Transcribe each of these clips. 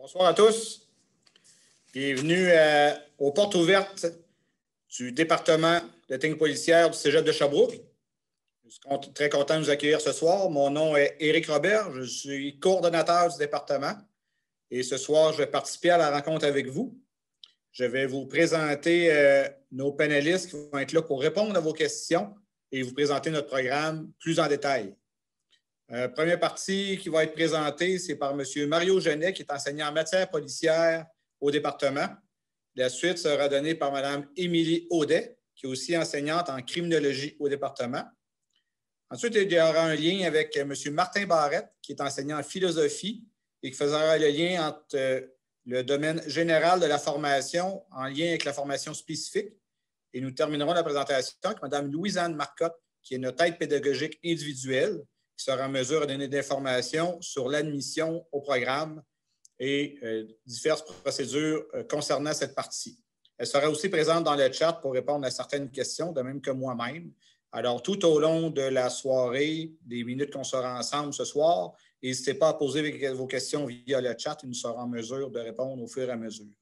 Bonsoir à tous. Bienvenue aux portes ouvertes du département de technique policière du Cégep de Sherbrooke. Je suis très content de vous accueillir ce soir. Mon nom est Éric Robert. Je suis coordonnateur du département. Et ce soir, je vais participer à la rencontre avec vous. Je vais vous présenter nos panélistes qui vont être là pour répondre à vos questions et vous présenter notre programme plus en détail. Première partie qui va être présentée, c'est par M. Mario Genet, qui est enseignant en matière policière au département. La suite sera donnée par Mme Émilie Audet, qui est aussi enseignante en criminologie au département. Ensuite, il y aura un lien avec M. Martin Barrette, qui est enseignant en philosophie et qui fera le lien entre le domaine général de la formation en lien avec la formation spécifique. Et nous terminerons la présentation avec Mme Louise-Anne Marcotte, qui est notre aide pédagogique individuelle, qui sera en mesure de donner des informations sur l'admission au programme et diverses procédures concernant cette partie. Elle sera aussi présente dans le chat pour répondre à certaines questions, de même que moi-même. Alors, tout au long de la soirée, des minutes qu'on sera ensemble ce soir, n'hésitez pas à poser vos questions via le chat et nous serons en mesure de répondre au fur et à mesure.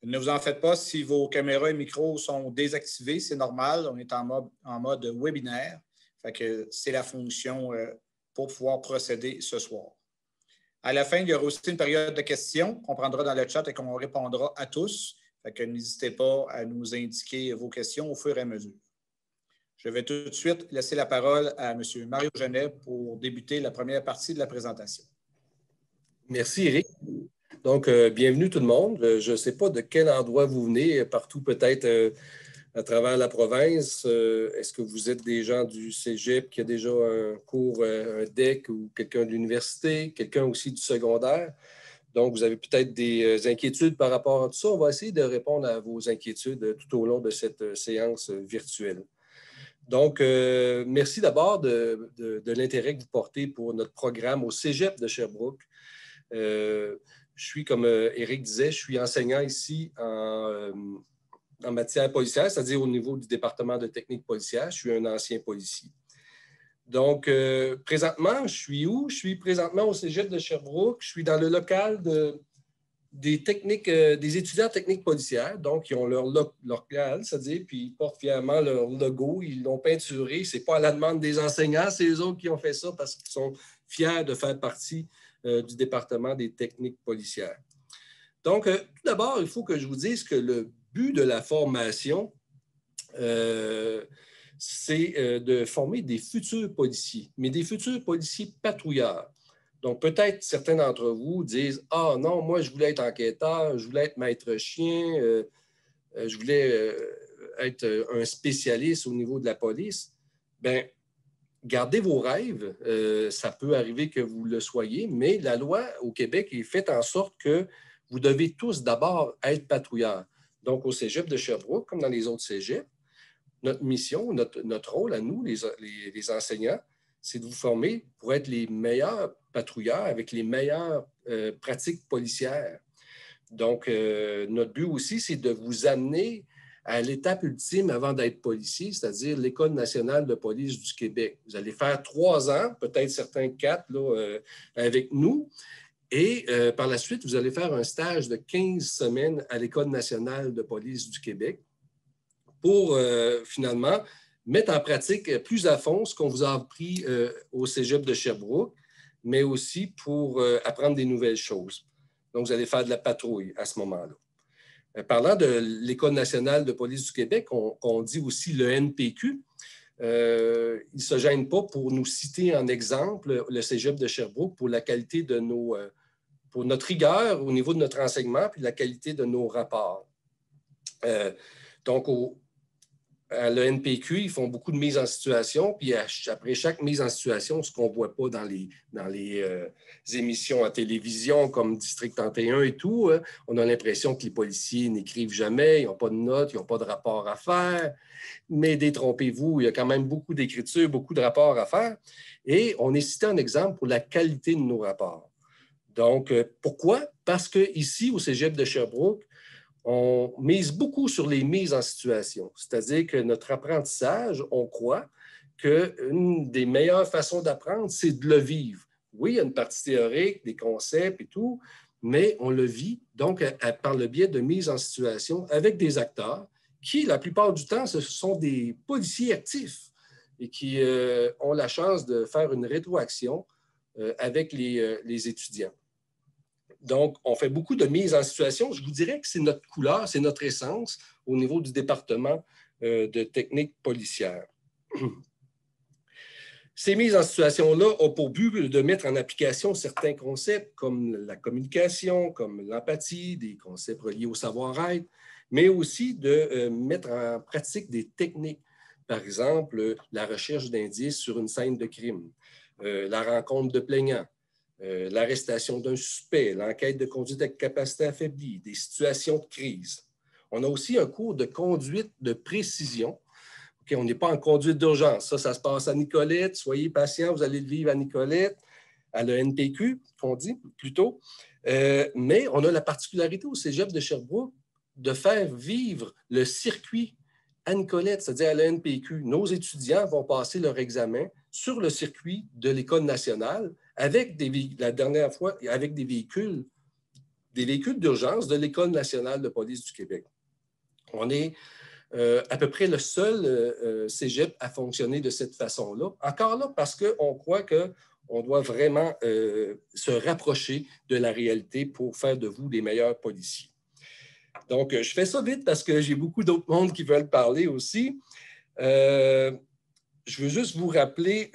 Ne vous en faites pas si vos caméras et micros sont désactivés, c'est normal, on est en mode webinaire. C'est la fonction pour pouvoir procéder ce soir. À la fin, il y aura aussi une période de questions qu'on prendra dans le chat et qu'on répondra à tous. N'hésitez pas à nous indiquer vos questions au fur et à mesure. Je vais tout de suite laisser la parole à M. Mario Genet pour débuter la première partie de la présentation. Merci, Éric. Donc, bienvenue tout le monde. Je ne sais pas de quel endroit vous venez, partout peut-être à travers la province. Est-ce que vous êtes des gens du Cégep qui a déjà un cours, un DEC ou quelqu'un de l'université, quelqu'un aussi du secondaire? Donc, vous avez peut-être des inquiétudes par rapport à tout ça. On va essayer de répondre à vos inquiétudes tout au long de cette séance virtuelle. Donc, merci d'abord de l'intérêt que vous portez pour notre programme au Cégep de Sherbrooke. Je suis, comme Éric disait, je suis enseignant ici en matière policière, c'est-à-dire au niveau du département de technique policière. Je suis un ancien policier. Donc, présentement, je suis où? Je suis présentement au Cégep de Sherbrooke. Je suis dans le local des étudiants en technique policière. Donc, ils ont leur local, c'est-à-dire, puis ils portent fièrement leur logo. Ils l'ont peinturé. Ce n'est pas à la demande des enseignants, c'est eux autres qui ont fait ça parce qu'ils sont fiers de faire partie du département des techniques policières. Donc, tout d'abord, il faut que je vous dise que le but de la formation, c'est de former des futurs policiers, mais des futurs policiers patrouilleurs. Donc, peut-être certains d'entre vous disent « Ah non, moi, je voulais être enquêteur, je voulais être maître chien, je voulais être un spécialiste au niveau de la police. » Bien, gardez vos rêves. Ça peut arriver que vous le soyez, mais la loi au Québec est faite en sorte que vous devez tous d'abord être patrouilleurs. Donc, au Cégep de Sherbrooke, comme dans les autres cégeps, notre mission, notre rôle à nous, les enseignants, c'est de vous former pour être les meilleurs patrouilleurs avec les meilleures pratiques policières. Donc, notre but aussi, c'est de vous amener à l'étape ultime avant d'être policier, c'est-à-dire l'École nationale de police du Québec. Vous allez faire 3 ans, peut-être certains 4 là, avec nous. Et par la suite, vous allez faire un stage de 15 semaines à l'École nationale de police du Québec pour finalement mettre en pratique plus à fond ce qu'on vous a appris au Cégep de Sherbrooke, mais aussi pour apprendre des nouvelles choses. Donc, vous allez faire de la patrouille à ce moment-là. Parlant de l'École nationale de police du Québec, on dit aussi le NPQ. Il ne se gêne pas pour nous citer en exemple le Cégep de Sherbrooke pour la qualité de pour notre rigueur au niveau de notre enseignement puis la qualité de nos rapports. Donc, à l'ENPQ, ils font beaucoup de mises en situation, puis après chaque mise en situation, ce qu'on ne voit pas dans les émissions à télévision comme District 31 et tout, on a l'impression que les policiers n'écrivent jamais, ils n'ont pas de notes, ils n'ont pas de rapport à faire. Mais détrompez-vous, il y a quand même beaucoup d'écriture, beaucoup de rapports à faire. Et on est cité en exemple pour la qualité de nos rapports. Donc, pourquoi? Parce qu'ici, au Cégep de Sherbrooke, on mise beaucoup sur les mises en situation. C'est-à-dire que notre apprentissage, on croit qu'une des meilleures façons d'apprendre, c'est de le vivre. Oui, il y a une partie théorique, des concepts et tout, mais on le vit donc par le biais de mise en situation avec des acteurs qui, la plupart du temps, ce sont des policiers actifs et qui ont la chance de faire une rétroaction avec les étudiants. Donc, on fait beaucoup de mise en situation. Je vous dirais que c'est notre couleur, c'est notre essence au niveau du département de technique policière. Ces mises en situation-là ont pour but de mettre en application certains concepts comme la communication, comme l'empathie, des concepts reliés au savoir-être, mais aussi de mettre en pratique des techniques. Par exemple, la recherche d'indices sur une scène de crime, la rencontre de plaignants, l'arrestation d'un suspect, l'enquête de conduite avec capacité affaiblie, des situations de crise. On a aussi un cours de conduite de précision. Okay, on n'est pas en conduite d'urgence. Ça se passe à Nicolette. Soyez patient, vous allez le vivre à Nicolette, à l'ENPQ, qu'on dit plutôt. Mais on a la particularité au Cégep de Sherbrooke de faire vivre le circuit à Nicolette, c'est-à-dire à l'ENPQ. Nos étudiants vont passer leur examen sur le circuit de l'École nationale avec la dernière fois, avec des véhicules d'urgence de l'École nationale de police du Québec. On est à peu près le seul cégep à fonctionner de cette façon-là. Encore là, parce qu'on croit qu'on doit vraiment se rapprocher de la réalité pour faire de vous des meilleurs policiers. Donc, je fais ça vite parce que j'ai beaucoup d'autres mondes qui veulent parler aussi. Je veux juste vous rappeler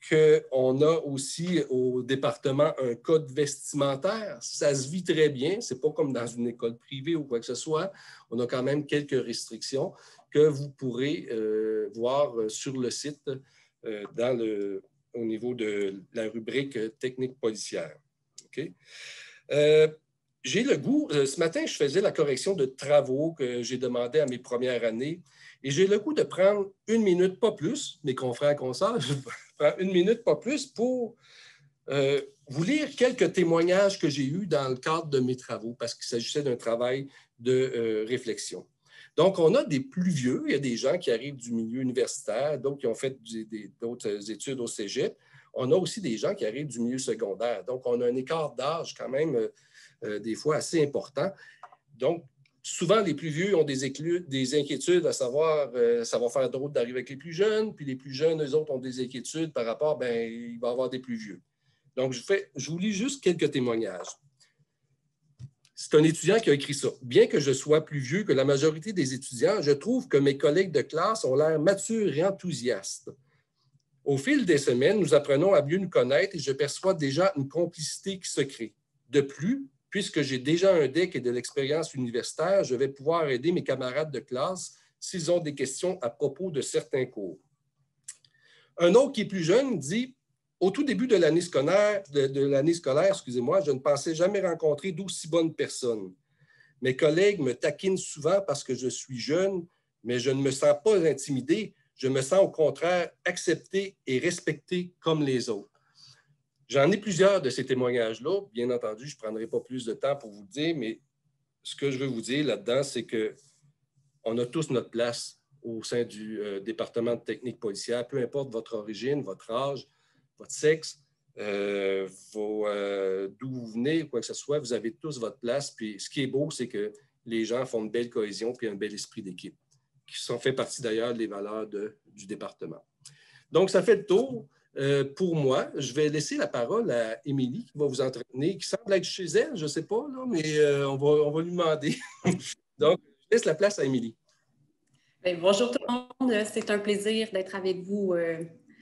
qu'on a aussi au département un code vestimentaire. Ça se vit très bien. Ce n'est pas comme dans une école privée ou quoi que ce soit. On a quand même quelques restrictions que vous pourrez voir sur le site au niveau de la rubrique technique policière. Okay? J'ai le goût, ce matin, je faisais la correction de travaux que j'ai demandé à mes premières années. Et j'ai le goût de prendre 1 minute, pas plus, mes confrères, consoeurs, je prends 1 minute, pas plus, pour vous lire quelques témoignages que j'ai eus dans le cadre de mes travaux, parce qu'il s'agissait d'un travail de réflexion. Donc, on a des plus vieux, il y a des gens qui arrivent du milieu universitaire, d'autres qui ont fait d'autres études au cégep. On a aussi des gens qui arrivent du milieu secondaire. Donc, on a un écart d'âge quand même, des fois, assez important. Donc, souvent, les plus vieux ont des inquiétudes à savoir, ça va faire drôle d'arriver avec les plus jeunes, puis les plus jeunes, eux autres, ont des inquiétudes par rapport, il va y avoir des plus vieux. Donc, je vous lis juste quelques témoignages. C'est un étudiant qui a écrit ça. Bien que je sois plus vieux que la majorité des étudiants, je trouve que mes collègues de classe ont l'air matures et enthousiastes. Au fil des semaines, nous apprenons à mieux nous connaître et je perçois déjà une complicité qui se crée. De plus, puisque j'ai déjà un DEC et de l'expérience universitaire, je vais pouvoir aider mes camarades de classe s'ils ont des questions à propos de certains cours. Un autre qui est plus jeune dit « Au tout début de l'année scolaire, je ne pensais jamais rencontrer d'aussi bonnes personnes. Mes collègues me taquinent souvent parce que je suis jeune, mais je ne me sens pas intimidé. Je me sens au contraire accepté et respecté comme les autres. » J'en ai plusieurs de ces témoignages-là. Bien entendu, je ne prendrai pas plus de temps pour vous le dire, mais ce que je veux vous dire là-dedans, c'est qu'on a tous notre place au sein du département de technique policière, peu importe votre origine, votre âge, votre sexe, d'où vous venez, quoi que ce soit, vous avez tous votre place. Puis ce qui est beau, c'est que les gens font une belle cohésion puis un bel esprit d'équipe, qui sont fait partie d'ailleurs des valeurs du département. Donc, ça fait le tour. Pour moi, je vais laisser la parole à Émilie qui va vous entraîner, qui semble être chez elle, je ne sais pas, là, mais on va lui demander. Donc, je laisse la place à Émilie. Bonjour tout le monde, c'est un plaisir d'être avec vous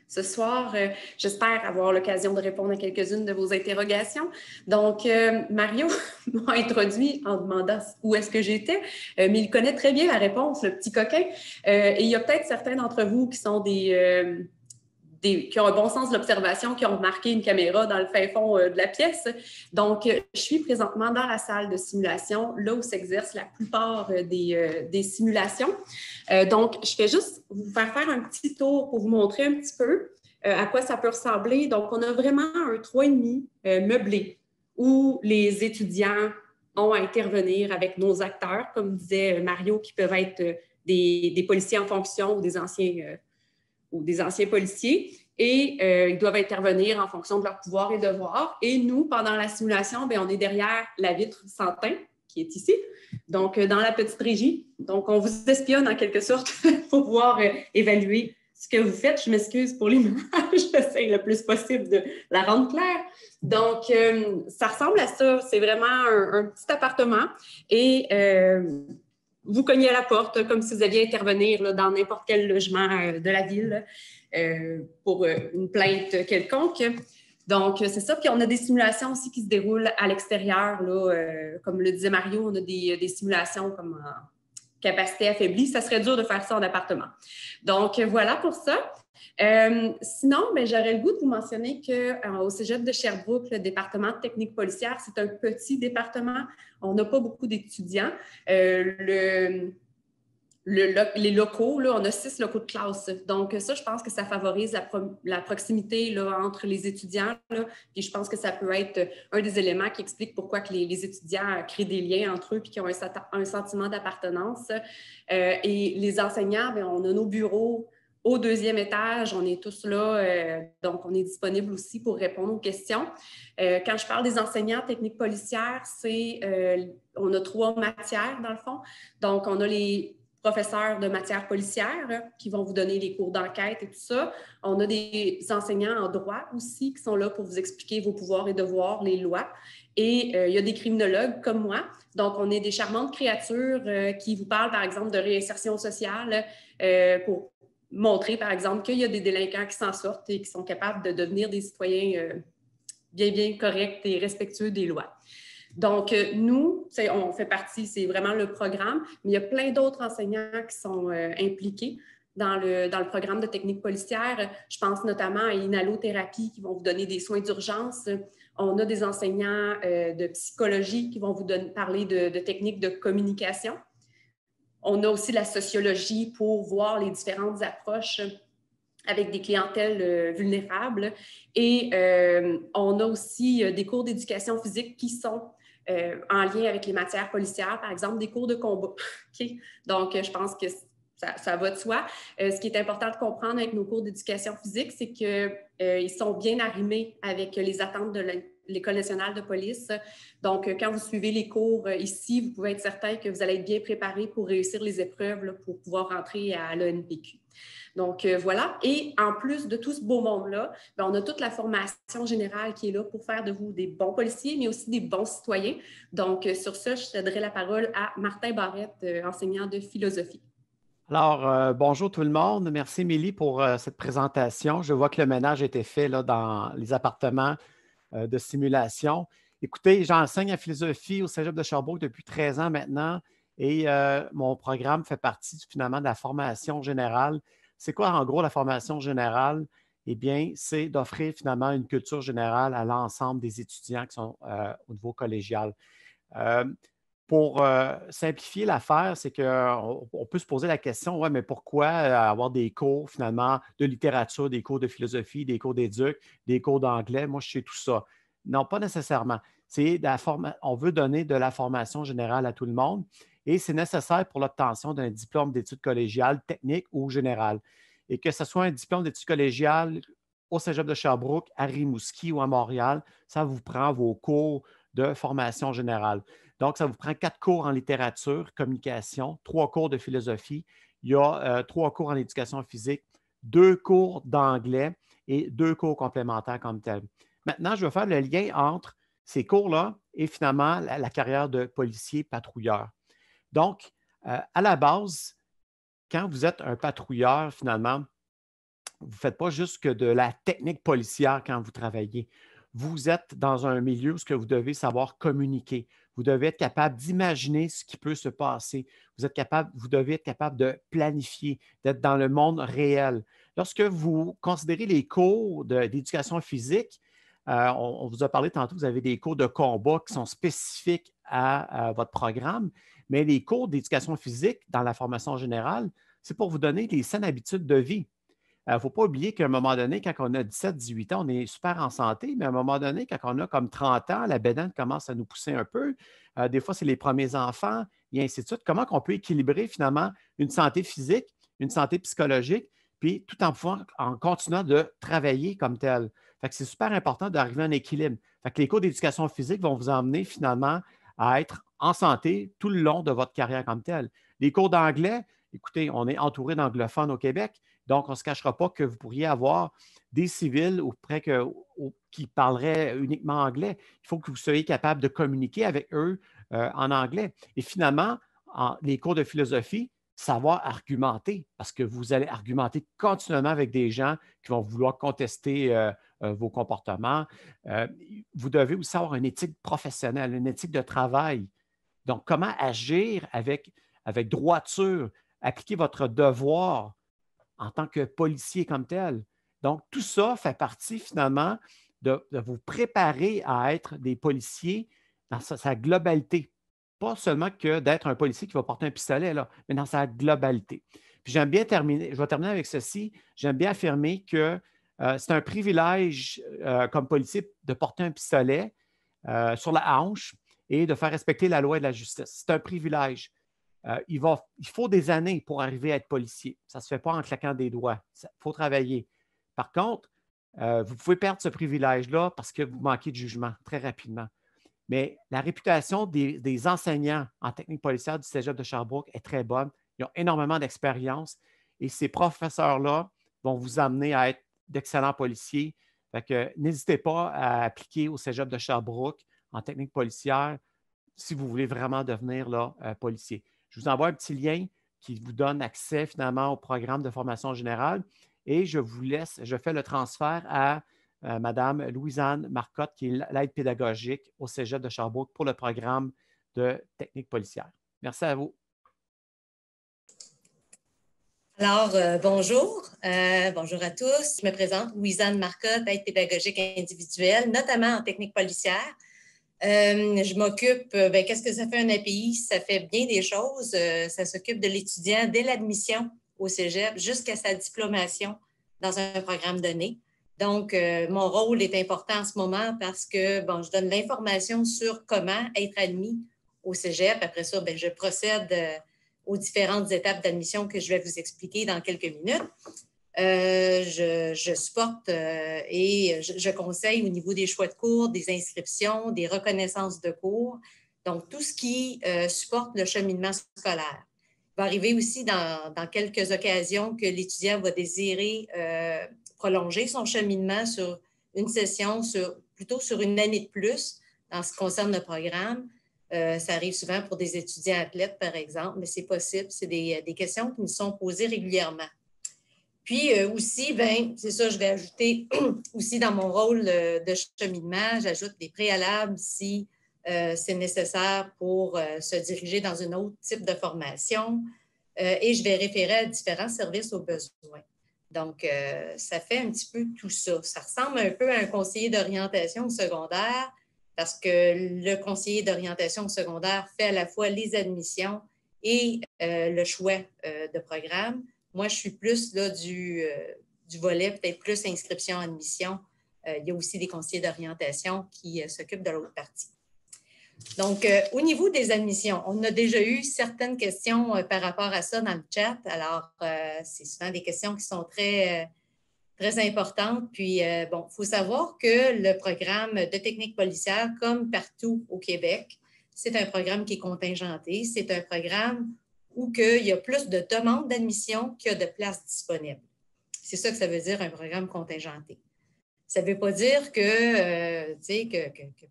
ce soir. J'espère avoir l'occasion de répondre à quelques-unes de vos interrogations. Donc, Mario m'a introduit en demandant où est-ce que j'étais, mais il connaît très bien la réponse, le petit coquin. Et il y a peut-être certains d'entre vous qui sont qui ont un bon sens de l'observation, qui ont remarqué une caméra dans le fin fond de la pièce. Donc, je suis présentement dans la salle de simulation, là où s'exercent la plupart des simulations. Donc, je vais juste vous faire un petit tour pour vous montrer un petit peu à quoi ça peut ressembler. Donc, on a vraiment un 3,5 meublé où les étudiants ont à intervenir avec nos acteurs, comme disait Mario, qui peuvent être des policiers en fonction ou des anciens policiers. et ils doivent intervenir en fonction de leurs pouvoirs et devoirs. Et nous, pendant la simulation, bien, on est derrière la vitre sans teint qui est ici, donc dans la petite régie. Donc, on vous espionne en quelque sorte pour pouvoir évaluer ce que vous faites. Je m'excuse pour l'image, j'essaie le plus possible de la rendre claire. Donc, ça ressemble à ça. C'est vraiment un petit appartement et vous cognez à la porte comme si vous alliez intervenir là, dans n'importe quel logement de la ville pour une plainte quelconque. Donc, c'est ça. Puis, on a des simulations aussi qui se déroulent à l'extérieur. Comme le disait Mario, on a des simulations comme en capacité affaiblie. Ça serait dur de faire ça en appartement. Donc, voilà pour ça. Sinon, j'aurais le goût de vous mentionner qu'au Cégep de Sherbrooke, le département de technique policière, c'est un petit département. On n'a pas beaucoup d'étudiants. Les locaux, là, on a 6 locaux de classe. Donc, ça, je pense que ça favorise la proximité là, entre les étudiants. Là. Puis, je pense que ça peut être un des éléments qui explique pourquoi que les étudiants créent des liens entre eux et qu'ils ont un sentiment d'appartenance. Et les enseignants, bien, on a nos bureaux au 2e étage. On est tous là. Donc, on est disponible aussi pour répondre aux questions. Quand je parle des enseignants techniques policières, on a 3 matières, dans le fond. Donc, on a les professeurs de matière policière qui vont vous donner les cours d'enquête et tout ça. On a des enseignants en droit aussi qui sont là pour vous expliquer vos pouvoirs et devoirs, les lois. Et il y a des criminologues comme moi. Donc, on est des charmantes créatures qui vous parlent, par exemple, de réinsertion sociale pour montrer, par exemple, qu'il y a des délinquants qui s'en sortent et qui sont capables de devenir des citoyens bien corrects et respectueux des lois. Donc, nous, on fait partie, c'est vraiment le programme, mais il y a plein d'autres enseignants qui sont impliqués dans le programme de technique policière. Je pense notamment à inhalothérapie qui vont vous donner des soins d'urgence. On a des enseignants de psychologie qui vont vous parler de techniques de communication. On a aussi la sociologie pour voir les différentes approches avec des clientèles vulnérables. Et on a aussi des cours d'éducation physique qui sont en lien avec les matières policières, par exemple, des cours de combat. Okay? Donc, je pense que ça va de soi. Ce qui est important de comprendre avec nos cours d'éducation physique, c'est qu'ils sont bien arrimés avec les attentes de l'École nationale de police. Donc, quand vous suivez les cours ici, vous pouvez être certain que vous allez être bien préparé pour réussir les épreuves là, pour pouvoir rentrer à l'ENPQ. Donc, voilà. Et en plus de tout ce beau monde-là, on a toute la formation générale qui est là pour faire de vous des bons policiers, mais aussi des bons citoyens. Donc, sur ça, je céderai la parole à Martin Barrette, enseignant de philosophie. Alors, bonjour tout le monde. Merci, Émilie, pour cette présentation. Je vois que le ménage a été fait là, dans les appartements de simulation. Écoutez, j'enseigne en philosophie au Cégep de Sherbrooke depuis 13 ans maintenant et mon programme fait partie finalement de la formation générale. C'est quoi, en gros, la formation générale? Eh bien, c'est d'offrir finalement une culture générale à l'ensemble des étudiants qui sont au niveau collégial. Pour simplifier l'affaire, c'est qu'on peut se poser la question, ouais, mais pourquoi avoir des cours finalement de littérature, des cours de philosophie, des cours d'éduc, des cours d'anglais? Moi, je sais tout ça. Non, pas nécessairement. On veut donner de la formation générale à tout le monde et c'est nécessaire pour l'obtention d'un diplôme d'études collégiales techniques ou générales. Et que ce soit un diplôme d'études collégiales au Cégep de Sherbrooke, à Rimouski ou à Montréal, ça vous prend vos cours de formation générale. Donc, ça vous prend 4 cours en littérature, communication, 3 cours de philosophie. Il y a 3 cours en éducation physique, 2 cours d'anglais et 2 cours complémentaires comme tel. Maintenant, je vais faire le lien entre ces cours-là et finalement la carrière de policier patrouilleur. Donc, à la base, quand vous êtes un patrouilleur, finalement, vous ne faites pas juste que de la technique policière quand vous travaillez. Vous êtes dans un milieu où vous devez savoir communiquer. Vous devez être capable d'imaginer ce qui peut se passer. Vous devez être capable de planifier, d'être dans le monde réel. Lorsque vous considérez les cours d'éducation physique, on vous a parlé tantôt, vous avez des cours de combat qui sont spécifiques à votre programme, mais les cours d'éducation physique dans la formation générale, c'est pour vous donner les saines habitudes de vie. Il ne faut pas oublier qu'à un moment donné, quand on a 17-18 ans, on est super en santé, mais à un moment donné, quand on a comme 30 ans, la bédaine commence à nous pousser un peu. Des fois, c'est les premiers enfants et ainsi de suite. Comment on peut équilibrer finalement une santé physique, une santé psychologique, puis tout en continuant de travailler comme tel. Fait que c'est super important d'arriver à un équilibre. Fait que les cours d'éducation physique vont vous emmener finalement à être en santé tout le long de votre carrière comme tel. Les cours d'anglais, écoutez, on est entouré d'anglophones au Québec, donc on ne se cachera pas que vous pourriez avoir des civils qui parleraient uniquement anglais. Il faut que vous soyez capable de communiquer avec eux en anglais. Et finalement, les cours de philosophie, savoir argumenter, parce que vous allez argumenter continuellement avec des gens qui vont vouloir contester vos comportements. Vous devez aussi avoir une éthique professionnelle, une éthique de travail. Donc, comment agir avec droiture, appliquer votre devoir en tant que policier comme tel. Donc, tout ça fait partie finalement de vous préparer à être des policiers dans sa globalité. Pas seulement que d'être un policier qui va porter un pistolet, là, mais dans sa globalité. Puis j'aime bien terminer, je vais terminer avec ceci, j'aime bien affirmer que c'est un privilège comme policier de porter un pistolet sur la hanche et de faire respecter la loi et la justice. C'est un privilège. Il faut des années pour arriver à être policier. Ça ne se fait pas en claquant des doigts. Il faut travailler. Par contre, vous pouvez perdre ce privilège-là parce que vous manquez de jugement très rapidement. Mais la réputation des enseignants en technique policière du Cégep de Sherbrooke est très bonne. Ils ont énormément d'expérience et ces professeurs-là vont vous amener à être d'excellents policiers. Fait que n'hésitez pas à appliquer au Cégep de Sherbrooke en technique policière si vous voulez vraiment devenir là, policier. Je vous envoie un petit lien qui vous donne accès finalement au programme de formation générale et je fais le transfert à Mme Louise-Anne Marcotte, qui est l'aide pédagogique au Cégep de Sherbrooke pour le programme de technique policière. Merci à vous. Alors, bonjour. Bonjour à tous. Je me présente, Louise-Anne Marcotte, aide pédagogique individuelle, notamment en technique policière. Je m'occupe, qu'est-ce que ça fait un API? Ça fait bien des choses. Ça s'occupe de l'étudiant dès l'admission au cégep jusqu'à sa diplomation dans un programme donné. Donc, mon rôle est important en ce moment parce que, je donne l'information sur comment être admis au cégep. Après ça, je procède aux différentes étapes d'admission que je vais vous expliquer dans quelques minutes. Je supporte et je conseille au niveau des choix de cours, des inscriptions, des reconnaissances de cours, donc tout ce qui supporte le cheminement scolaire. Il va arriver aussi dans quelques occasions que l'étudiant va désirer prolonger son cheminement sur une session, plutôt sur une année de plus en ce qui concerne le programme. Ça arrive souvent pour des étudiants athlètes, par exemple, mais c'est possible. C'est des questions qui nous sont posées régulièrement. Puis aussi, c'est ça, je vais ajouter aussi dans mon rôle de cheminement, j'ajoute des préalables si c'est nécessaire pour se diriger dans un autre type de formation et je vais référer à différents services aux besoins. Donc, ça fait un petit peu tout ça. Ça ressemble un peu à un conseiller d'orientation au secondaire parce que le conseiller d'orientation au secondaire fait à la fois les admissions et le choix de programme. Moi, je suis plus là, du volet, peut-être plus inscription-admission. Il y a aussi des conseillers d'orientation qui s'occupent de l'autre partie. Donc, au niveau des admissions, on a déjà eu certaines questions par rapport à ça dans le chat. Alors, c'est souvent des questions qui sont très, très importantes. Puis, il faut savoir que le programme de technique policière, comme partout au Québec, c'est un programme qui est contingenté. C'est un programme où il y a plus de demandes d'admission qu'il y a de places disponibles. C'est ça que ça veut dire, un programme contingenté. Ça ne veut pas dire que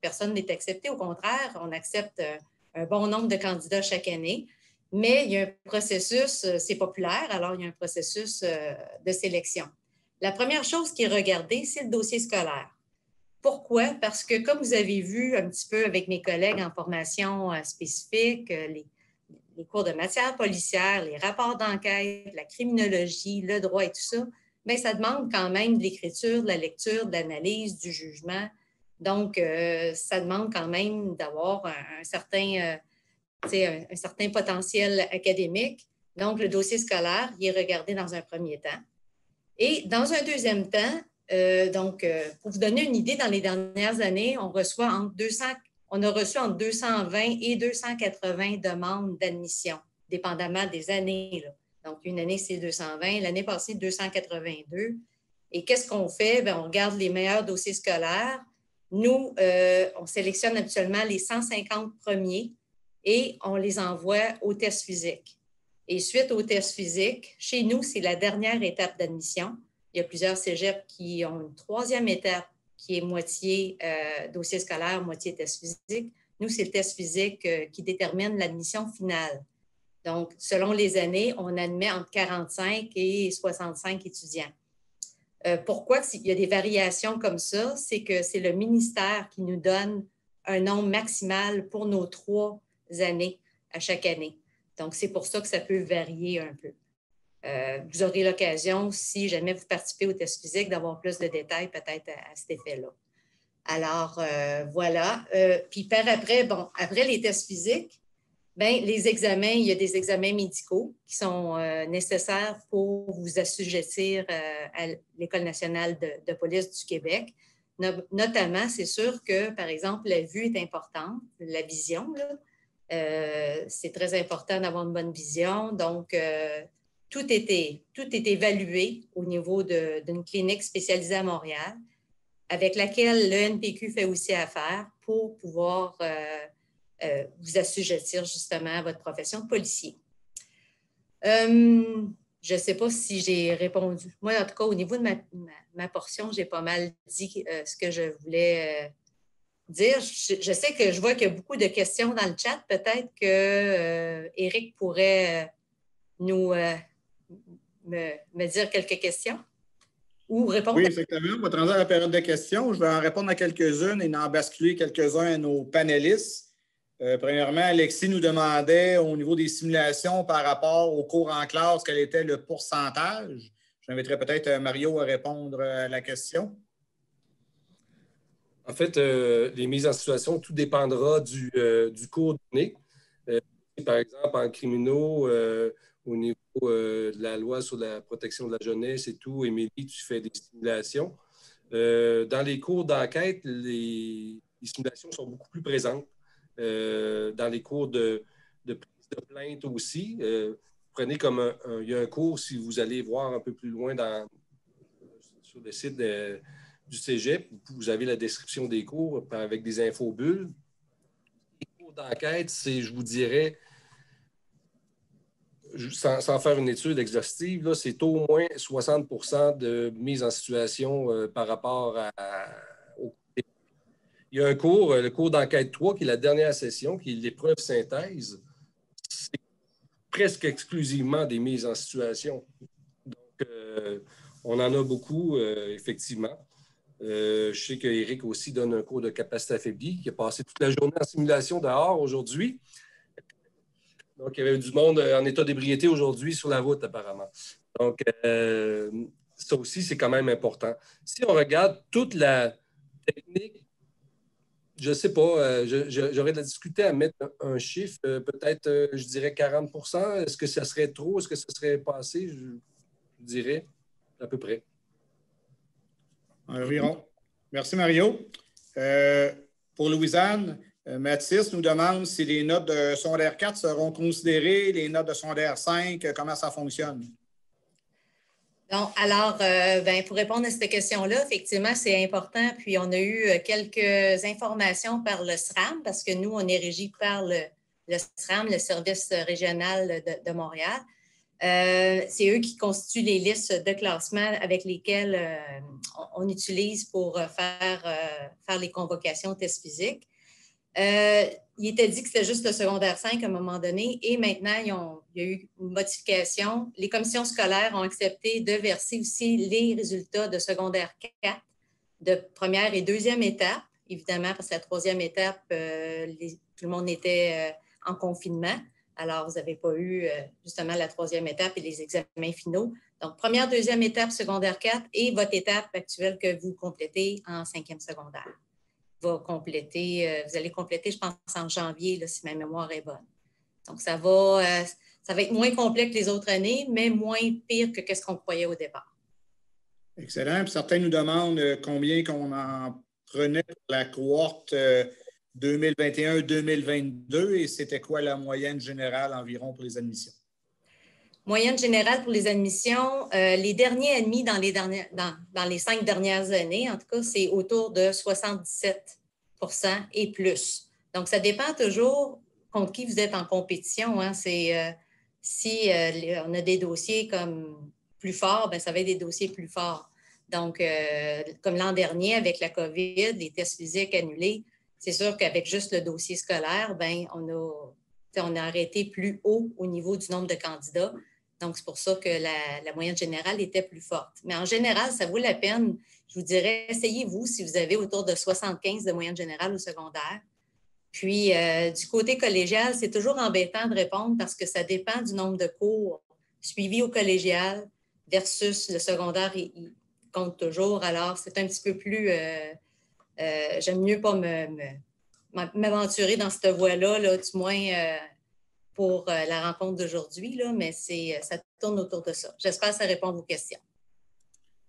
personne n'est accepté. Au contraire, on accepte un bon nombre de candidats chaque année, mais il y a un processus, c'est populaire, alors il y a un processus de sélection. La première chose qui est regardée, c'est le dossier scolaire. Pourquoi? Parce que, comme vous avez vu un petit peu avec mes collègues en formation spécifique, les cours de matière policière, les rapports d'enquête, la criminologie, le droit et tout ça, bien, ça demande quand même de l'écriture, de la lecture, de l'analyse, du jugement. Donc, ça demande quand même d'avoir un certain potentiel académique. Donc, le dossier scolaire, il est regardé dans un premier temps. Et dans un deuxième temps, pour vous donner une idée, dans les dernières années, on a reçu entre 220 et 280 demandes d'admission, dépendamment des années, là. Donc, une année, c'est 220. L'année passée, 282. Et qu'est-ce qu'on fait? Bien, on regarde les meilleurs dossiers scolaires. Nous, on sélectionne habituellement les 150 premiers et on les envoie au test physique. Et suite au test physique, chez nous, c'est la dernière étape d'admission. Il y a plusieurs cégeps qui ont une troisième étape qui est moitié dossier scolaire, moitié test physique. Nous, c'est le test physique qui détermine l'admission finale. Donc, selon les années, on admet entre 45 et 65 étudiants. Pourquoi il y a des variations comme ça? C'est que c'est le ministère qui nous donne un nombre maximal pour nos 3 années à chaque année. Donc, c'est pour ça que ça peut varier un peu. Vous aurez l'occasion, si jamais vous participez au test physique, d'avoir plus de détails peut-être à cet effet-là. Alors, voilà. Puis par après, bon, après les tests physiques, bien, les examens, il y a des examens médicaux qui sont nécessaires pour vous assujettir à l'École nationale de police du Québec. Notamment, c'est sûr que, par exemple, la vue est importante, la vision, là. C'est très important d'avoir une bonne vision. Donc, tout est évalué au niveau d'une clinique spécialisée à Montréal, avec laquelle le NPQ fait aussi affaire pour pouvoir vous assujettir justement à votre profession de policier. Je ne sais pas si j'ai répondu. Moi, en tout cas, au niveau de ma portion, j'ai pas mal dit ce que je voulais dire. Je sais que je vois qu'il y a beaucoup de questions dans le chat. Peut-être que Éric pourrait me dire quelques questions ou répondre. Oui, exactement. On va transer à la période de questions. Je vais en répondre à quelques-unes et en basculer quelques-uns à nos panélistes. Premièrement, Alexis nous demandait au niveau des simulations par rapport aux cours en classe, quel était le pourcentage. J'inviterais peut-être Mario à répondre à la question. En fait, les mises en situation, tout dépendra du cours donné. Par exemple, en criminaux, au niveau de la loi sur la protection de la jeunesse et tout, Émilie, tu fais des simulations. Dans les cours d'enquête, les simulations sont beaucoup plus présentes. Dans les cours de prise de plainte aussi. Prenez comme il y a un cours, si vous allez voir un peu plus loin sur le site du Cégep, vous avez la description des cours avec des infobulles. Les cours d'enquête, c'est, je vous dirais, sans faire une étude exhaustive, c'est au moins 60% de mise en situation par rapport au Il y a un cours, le cours d'enquête 3, qui est la dernière session, qui est l'épreuve synthèse. C'est presque exclusivement des mises en situation. Donc, on en a beaucoup, effectivement. Je sais qu'Éric aussi donne un cours de capacité affaiblie, qui a passé toute la journée en simulation dehors aujourd'hui. Donc, il y avait du monde en état d'ébriété aujourd'hui sur la route, apparemment. Donc, ça aussi, c'est quand même important. Si on regarde toute la technique, je ne sais pas, j'aurais de la difficulté à mettre un chiffre, peut-être, je dirais 40 %. Est-ce que ça serait trop? Est-ce que ça serait pas assez? Je dirais à peu près. Environ. Merci, Mario. Pour Louisanne, Mathis nous demande si les notes de secondaire 4 seront considérées, les notes de secondaire 5, comment ça fonctionne? Donc, alors, pour répondre à cette question-là, effectivement, c'est important. Puis, on a eu quelques informations par le SRAM, parce que nous, on est régi par le SRAM, le Service régional de Montréal. C'est eux qui constituent les listes de classement avec lesquelles on utilise pour faire les convocations au test physique. Il était dit que c'était juste le secondaire 5 à un moment donné et maintenant, il y a eu une modification. Les commissions scolaires ont accepté de verser aussi les résultats de secondaire 4 de première et deuxième étape, évidemment, parce que la troisième étape, tout le monde était en confinement. Alors, vous n'avez pas eu justement la troisième étape et les examens finaux. Donc, première, deuxième étape, secondaire 4 et votre étape actuelle que vous complétez en cinquième secondaire. Vous allez compléter, je pense, en janvier, là, si ma mémoire est bonne. Donc, ça va être moins complet que les autres années, mais moins pire que ce qu'on croyait au départ. Excellent. Puis certains nous demandent combien qu'on en prenait pour la cohorte 2021-2022 et c'était quoi la moyenne générale environ pour les admissions? Moyenne générale pour les admissions, les derniers admis dans les 5 dernières années, en tout cas, c'est autour de 77 et plus. Donc, ça dépend toujours contre qui vous êtes en compétition. Hein. Si on a des dossiers comme plus forts, bien, ça va être des dossiers plus forts. Donc, comme l'an dernier, avec la COVID, les tests physiques annulés, c'est sûr qu'avec juste le dossier scolaire, bien, on a arrêté plus haut au niveau du nombre de candidats. Donc, c'est pour ça que la moyenne générale était plus forte. Mais en général, ça vaut la peine. Je vous dirais, essayez-vous si vous avez autour de 75 de moyenne générale au secondaire. Puis, du côté collégial, c'est toujours embêtant de répondre parce que ça dépend du nombre de cours suivis au collégial versus le secondaire, il compte toujours. Alors, c'est un petit peu plus... j'aime mieux pas m'aventurer dans cette voie-là, là, du moins pour la rencontre d'aujourd'hui, mais ça tourne autour de ça. J'espère que ça répond à vos questions.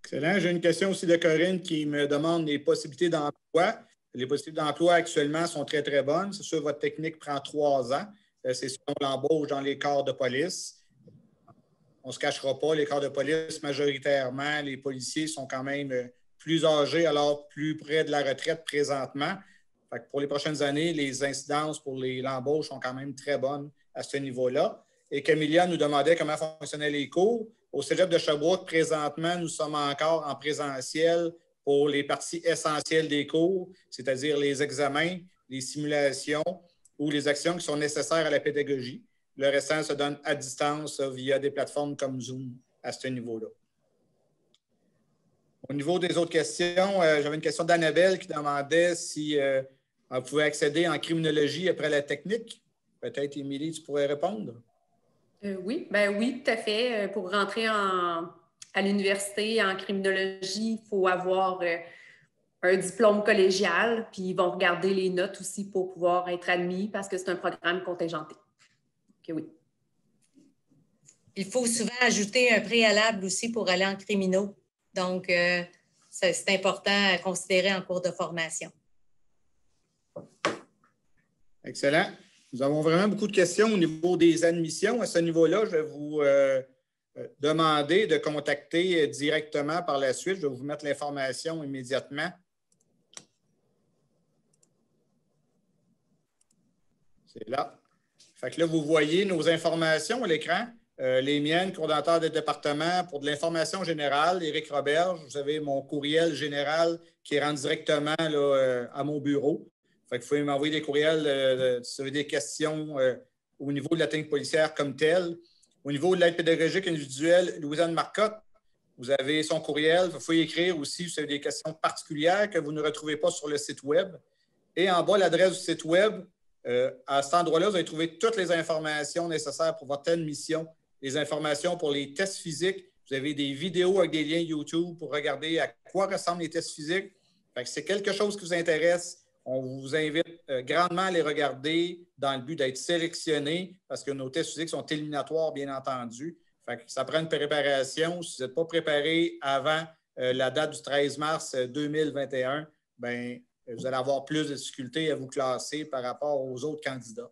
Excellent. J'ai une question aussi de Corinne qui me demande les possibilités d'emploi. Les possibilités d'emploi actuellement sont très, très bonnes. C'est sûr, votre technique prend 3 ans. C'est selon l'embauche dans les corps de police. On ne se cachera pas, les corps de police, majoritairement, les policiers sont quand même plus âgés, alors plus près de la retraite présentement. Fait que pour les prochaines années, les incidences pour l'embauche sont quand même très bonnes à ce niveau-là. Et Camilia nous demandait comment fonctionnaient les cours. Au Cégep de Sherbrooke, présentement, nous sommes encore en présentiel pour les parties essentielles des cours, c'est-à-dire les examens, les simulations ou les actions qui sont nécessaires à la pédagogie. Le restant se donne à distance via des plateformes comme Zoom à ce niveau-là. Au niveau des autres questions, j'avais une question d'Annabelle qui demandait si on pouvait accéder en criminologie après la technique. Peut-être, Émilie, tu pourrais répondre? Oui, tout à fait. Pour rentrer à l'université en criminologie, il faut avoir un diplôme collégial, puis ils vont regarder les notes aussi pour pouvoir être admis parce que c'est un programme contingenté. Okay, oui. Il faut souvent ajouter un préalable aussi pour aller en criminaux. Donc, c'est important à considérer en cours de formation. Excellent. Nous avons vraiment beaucoup de questions au niveau des admissions. À ce niveau-là, je vais vous demander de contacter directement par la suite. Je vais vous mettre l'information immédiatement. C'est là. Fait que là, vous voyez nos informations à l'écran. Les miennes, coordonnateur des départements pour de l'information générale, Éric Roberge. Vous avez mon courriel général qui rentre directement là, à mon bureau. Fait que vous pouvez m'envoyer des courriels si vous avez des questions au niveau de la technique policière comme telle. Au niveau de l'aide pédagogique individuelle, Louisanne Marcotte, vous avez son courriel. Vous pouvez écrire aussi si vous avez des questions particulières que vous ne retrouvez pas sur le site Web. Et en bas, l'adresse du site Web. À cet endroit-là, vous allez trouver toutes les informations nécessaires pour votre admission, les informations pour les tests physiques. Vous avez des vidéos avec des liens YouTube pour regarder à quoi ressemblent les tests physiques. Fait que c'est quelque chose qui vous intéresse. On vous invite grandement à les regarder dans le but d'être sélectionné parce que nos tests physiques sont éliminatoires, bien entendu. Fait que ça prend une préparation. Si vous n'êtes pas préparé avant la date du 13 mars 2021, bien, vous allez avoir plus de difficultés à vous classer par rapport aux autres candidats.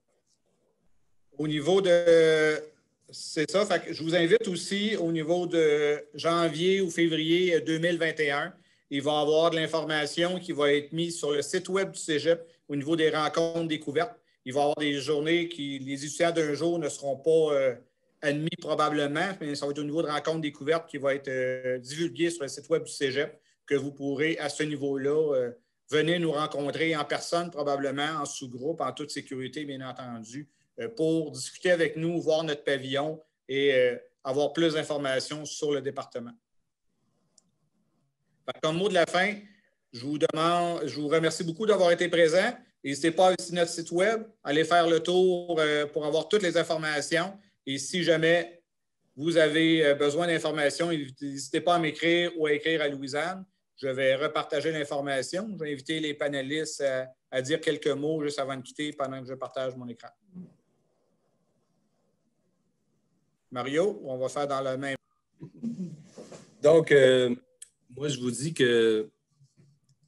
Au niveau de... C'est ça. Fait que je vous invite aussi au niveau de janvier ou février 2021. Il va y avoir de l'information qui va être mise sur le site Web du Cégep au niveau des rencontres découvertes. Il va y avoir des journées qui, les étudiants d'un jour ne seront pas admis probablement, mais ça va être au niveau de rencontres découvertes qui va être divulgué sur le site Web du Cégep que vous pourrez à ce niveau-là venez nous rencontrer en personne, probablement, en sous-groupe, en toute sécurité, bien entendu, pour discuter avec nous, voir notre pavillon et avoir plus d'informations sur le département. Comme mot de la fin, je vous remercie beaucoup d'avoir été présent. N'hésitez pas à visiter notre site Web, allez faire le tour pour avoir toutes les informations. Et si jamais vous avez besoin d'informations, n'hésitez pas à m'écrire ou à écrire à Louisanne. Je vais repartager l'information. Je vais inviter les panélistes à dire quelques mots juste avant de quitter pendant que je partage mon écran. Mario, on va faire dans le même. Donc, moi, je vous dis que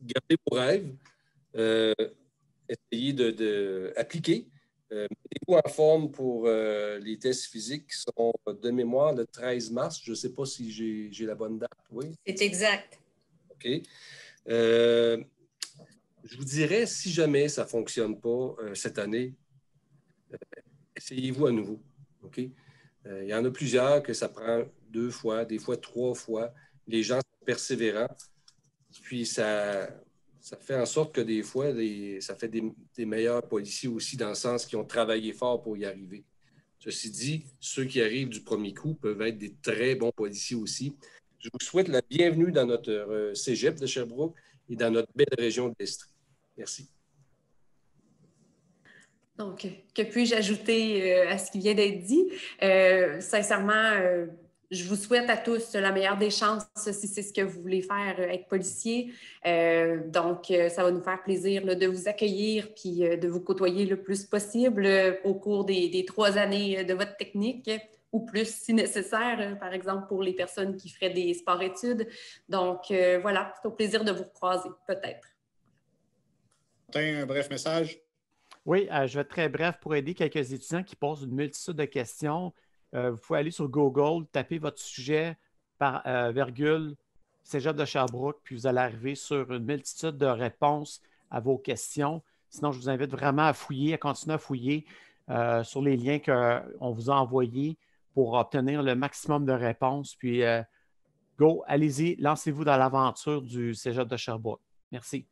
gardez vos rêves, essayez d'appliquer, Mettez-vous en forme pour les tests physiques qui sont de mémoire le 13 mars. Je ne sais pas si j'ai la bonne date. Oui. C'est exact. OK. Je vous dirais, si jamais ça ne fonctionne pas cette année, essayez-vous à nouveau. OK? Il y en a plusieurs que ça prend 2 fois, des fois 3 fois. Les gens sont persévérants. Puis ça fait en sorte que des fois, ça fait des meilleurs policiers aussi, dans le sens qu'ils ont travaillé fort pour y arriver. Ceci dit, ceux qui arrivent du premier coup peuvent être des très bons policiers aussi. Je vous souhaite la bienvenue dans notre cégep de Sherbrooke et dans notre belle région de l'Estrie. Merci. Donc, que puis-je ajouter à ce qui vient d'être dit? Sincèrement, je vous souhaite à tous la meilleure des chances si c'est ce que vous voulez faire, être policier. Donc, ça va nous faire plaisir là, de vous accueillir puis de vous côtoyer le plus possible au cours des 3 années de votre technique ou plus si nécessaire, par exemple pour les personnes qui feraient des sports-études. Donc, voilà, c'est au plaisir de vous croiser, peut-être. Un bref message. Oui, je vais être très bref pour aider quelques étudiants qui posent une multitude de questions. Vous pouvez aller sur Google, taper votre sujet par virgule Cégep de Sherbrooke, puis vous allez arriver sur une multitude de réponses à vos questions. Sinon, je vous invite vraiment à fouiller, à continuer à fouiller sur les liens qu'on vous a envoyés pour obtenir le maximum de réponses. Puis, go, allez-y, lancez-vous dans l'aventure du Cégep de Sherbrooke. Merci.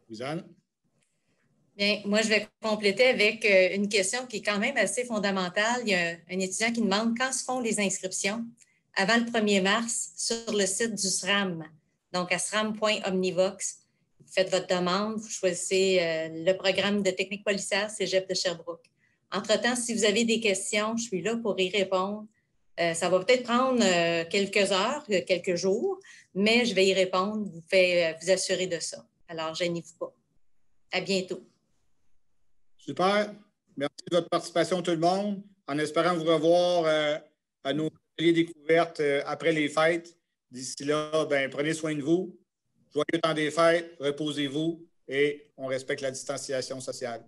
Suzanne? Bien, moi, je vais compléter avec une question qui est quand même assez fondamentale. Il y a un étudiant qui demande quand se font les inscriptions avant le 1er mars sur le site du SRAM, donc à sram.omnivox. Vous faites votre demande, vous choisissez le programme de technique policière Cégep de Sherbrooke. Entre-temps, si vous avez des questions, je suis là pour y répondre. Ça va peut-être prendre quelques heures, quelques jours, mais je vais y répondre, vous assurer de ça. Alors, gênez-vous pas. À bientôt. Super. Merci de votre participation, tout le monde. En espérant vous revoir à nos ateliers découvertes après les fêtes. D'ici là, prenez soin de vous. Joyeux temps des fêtes, reposez-vous et on respecte la distanciation sociale.